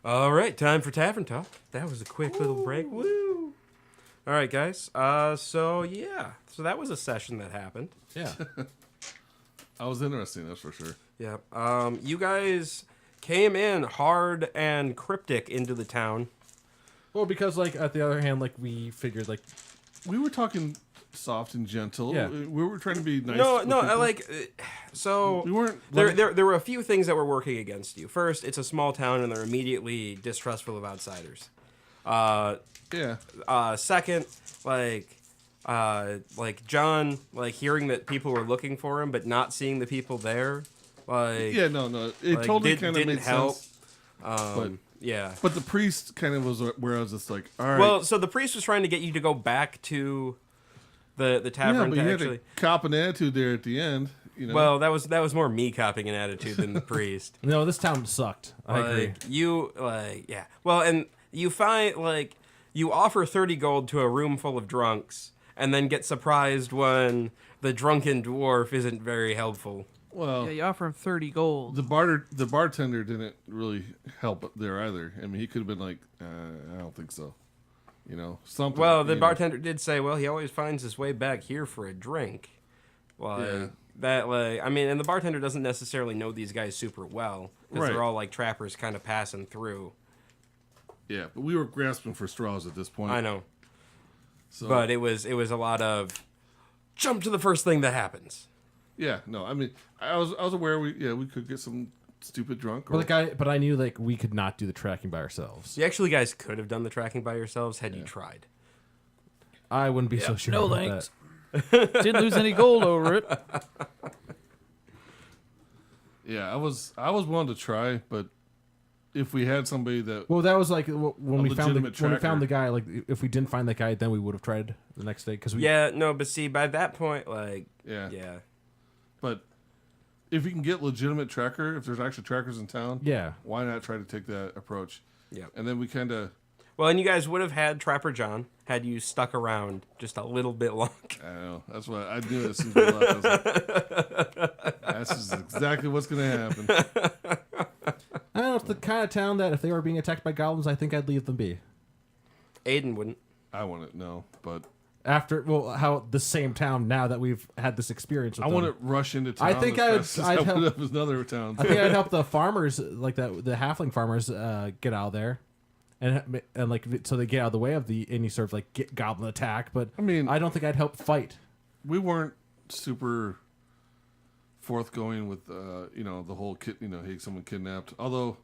All right, time for Tavern Talk. That was a quick little break. Woo! All right, guys. So that was a session that happened. Yeah. I was interesting, that's for sure. Yeah. You guys came in hard and cryptic into the town. Well, because like at the other hand, like we figured like We were talking soft and gentle. Yeah. We were trying to be nice. No, with I people. like. So We weren't. there were a few things that were working against you. First, it's a small town, and they're immediately distrustful of outsiders. Yeah. Second, like John, like hearing that people were looking for him, but not seeing the people there. Like Yeah, no. It like, totally kind of didn't made help. sense. Yeah. But the priest kind of was where I was just like, all right. Well, so the priest was trying to get you to go back to the yeah, tavern but to you actually. had to cop an attitude there at the end. You know. Well, that was more me copying an attitude than the priest. no, this town sucked. I agree. Yeah. Well, and you find you offer 30 gold to a room full of drunks, and then get surprised when the drunken dwarf isn't very helpful. well, Yeah, you offer him 30 gold. the bartender didn't really help there either. I mean, he could have been like, I don't think so. You know, something. Well, the you know. bartender did say, well, he always finds his way back here for a drink. Yeah. And the bartender doesn't necessarily know these guys super well, because Right. they're all like trappers kind of passing through. Yeah, but we were grasping for straws at this point. I know. So, But it was a lot of jump to the first thing that happens. yeah, no, I mean, I was aware we could get some stupid drunk. But I knew like we could not do the tracking by ourselves. You actually guys could have done the tracking by yourselves had you tried. I wouldn't be so sure. No about thanks. that. Didn't lose any gold over it. Yeah, I was willing to try, but if we had somebody that Well, that was like when we found legitimate the tracker. guy. Like if we didn't find that guy, then we would have tried the next day because we. Yeah, no, but see, by that point, yeah, yeah. but if you can get legitimate tracker, if there's actually trackers in town, Yeah. why not try to take that approach? Yeah. And then we kind of, Well, and you guys would have had Trapper John had you stuck around just a little bit longer. I don't know, that's what I knew as soon as we left. I was like, that's just exactly what's going to happen. I don't know. It's the kind of town that if they were being attacked by goblins, I think I'd leave them be. Aiden wouldn't. I wouldn't know, but How the same town now that we've had this experience with I them. wouldn't rush into town. I think as I'd fast as I help- would have with another towns. I think I'd help the farmers, like the halfling farmers, get out of there, and like so they get out of the way of any sort of like goblin attack. But I mean- I don't think I'd help fight. We weren't super forthgoing with the whole hey, someone kidnapped, although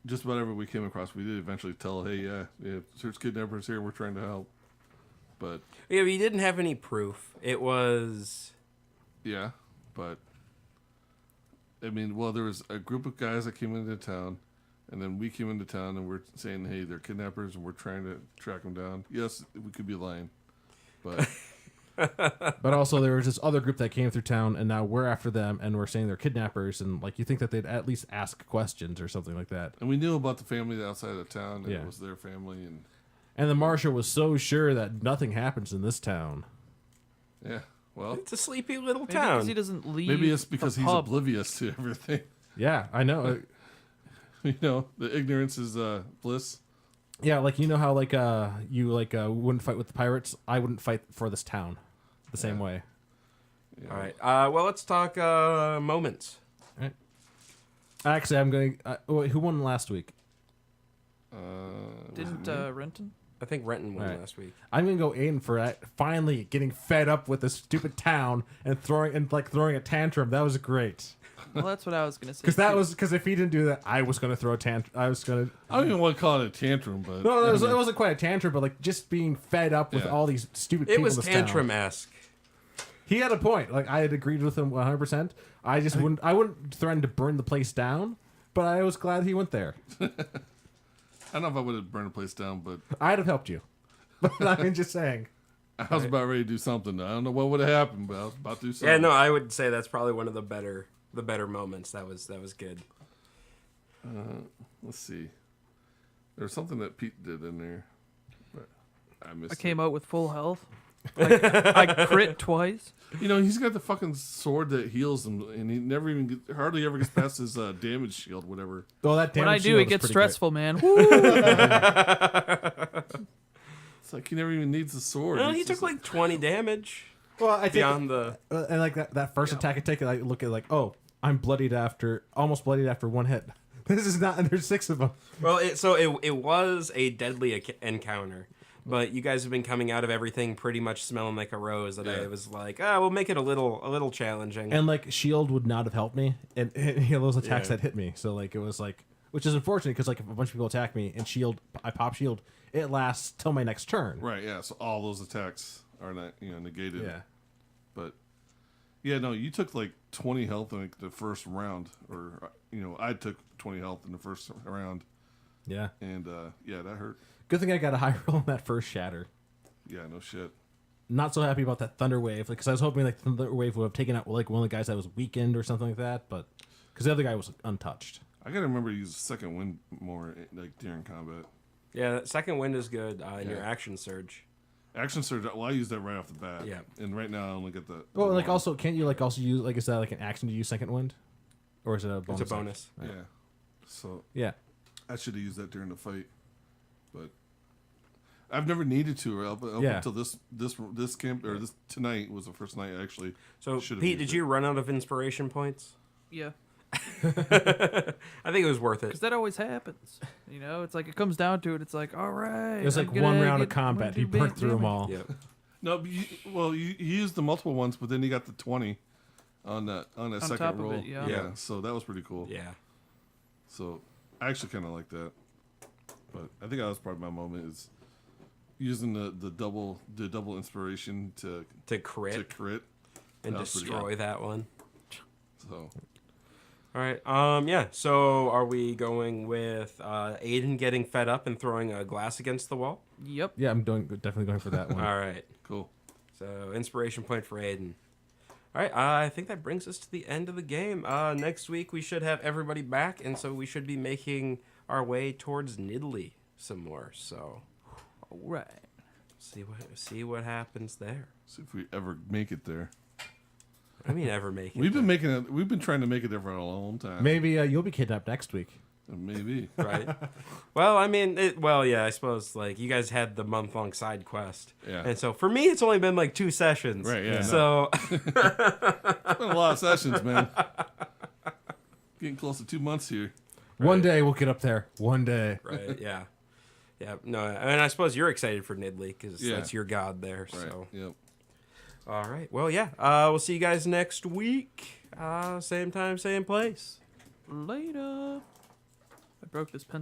just whatever we came across we did eventually tell, hey, there's kidnappers here, we're trying to help. But Yeah, but you didn't have any proof. It was. yeah, but I mean, well, there was a group of guys that came into town, and then we came into town and we're saying, hey, they're kidnappers and we're trying to track them down. Yes, we could be lying, but But also there was this other group that came through town, and now we're after them, and we're saying they're kidnappers, and like you think that they'd at least ask questions or something like that. and we knew about the family outside of town, and Yeah. it was their family, and And the marshal was so sure that nothing happens in this town. yeah, well. It's a sleepy little Maybe because he town. doesn't leave. Maybe it's because the he's pub. oblivious to everything. Yeah, I know. The ignorance is bliss. Yeah, like you know how like you like wouldn't fight with the pirates. I wouldn't fight for this town, the same way. You know. All right. Well, let's talk moments. Actually, I'm going. Who won last week? Didn't Renton? I think Renton won All right. last week. I'm gonna go in for finally getting fed up with this stupid town and throwing a tantrum. That was great. Well, that's what I was gonna say. Because if he didn't do that, I was gonna throw a tantrum. I don't even want to call it a tantrum, but No, it wasn't quite a tantrum, but like just being fed up with Yeah. all these stupid It people was in this town. tantrum-esque. He had a point. Like I had agreed with him 100%. I just wouldn't. I wouldn't threaten to burn the place down, but I was glad he went there. I don't know if I would have burned the place down, but I'd have helped you. But I'm just saying. I was about ready to do something. I don't know what would have happened, but I was about to do something. Yeah, no, I would say that's probably one of the better moments. That was good. Let's see. There was something that Pete did in there, but I missed I came out with full health. I crit twice. You know, he's got the fucking sword that heals him, and he never even hardly ever gets past his damage shield, whatever. Well, that When I damage do, shield it is gets pretty stressful, man. It's like he never even needs the sword. Well, He's he just took like 20 damage Great. Well, I think beyond the. and like that first attack I take, I look at like, oh, I'm almost bloodied after one hit. This is not, and there's 6 of them. Well, it was a deadly encounter, but you guys have been coming out of everything pretty much smelling like a rose. That I was like, we'll make it a little challenging. And like shield would not have helped me, and those attacks Yeah. that hit me. So like it was like, which is unfortunate because like if a bunch of people attack me and I pop shield, it lasts till my next turn. right, yeah. So all those attacks are not, negated. Yeah. But yeah, no, you took like 20 health in like the first round, or I took 20 health in the first round, Yeah. and yeah, that hurt. Good thing I got a high roll on that first shatter. Yeah, no shit. Not so happy about that thunder wave, because I was hoping like thunder wave would have taken out like one of the guys that was weakened or something like that, but because the other guy was untouched. I gotta remember to use second wind more like during combat. Yeah, that second wind is good in your Yeah. action surge. Action surge. Well, I used that right off the bat. Yeah. And right now I only get the. Well, the like one. also, can't you like also use like is that like an action to use second wind, or is it a bonus? It's a bonus. action? Yeah. So Yeah. I should have used that during the fight, but I've never needed to. Up Yeah. until this camp or this tonight was the first night I actually. So, should have Pete, used did it. you run out of inspiration points? Yeah, I think it was worth because it. that always happens. It's like it comes down to it. It's like, all right. It was like I'm one gonna round of get- I'm gonna combat. do He big burnt through them damage. all. Yep. No, but you used the multiple ones, but then you got the 20 on that second top of roll. it, yeah. Yeah. So that was pretty cool. Yeah. So I actually kind of like that, but I think that was part of my moment is using the double inspiration to Crit crit and that was pretty destroy that one. So All right. Yeah. So, are we going with Aiden getting fed up and throwing a glass against the wall? Yep. Yeah, I'm definitely going for that one. All right. cool. So, inspiration point for Aiden. All right. I think that brings us to the end of the game. Next week we should have everybody back, and so we should be making our way towards Nidalee some more. So, All right. see what happens there. See if we ever make it there. I mean, ever make it. We've been trying to make it there for a long time. Maybe you'll be kidnapped next week. Maybe. Right. Well, I mean, yeah, I suppose like you guys had the month-long side quest. Yeah. And so for me, it's only been like 2 sessions. Right, yeah, So It's been a lot of sessions, man. Getting close to 2 months here. One day we'll get up there. One day. right, yeah, yeah. No, and I suppose you're excited for Nidalee because Yeah. that's your god there. Right. So Yep. all right. Well, yeah. We'll see you guys next week. Same time, same place. Later. I broke this pencil.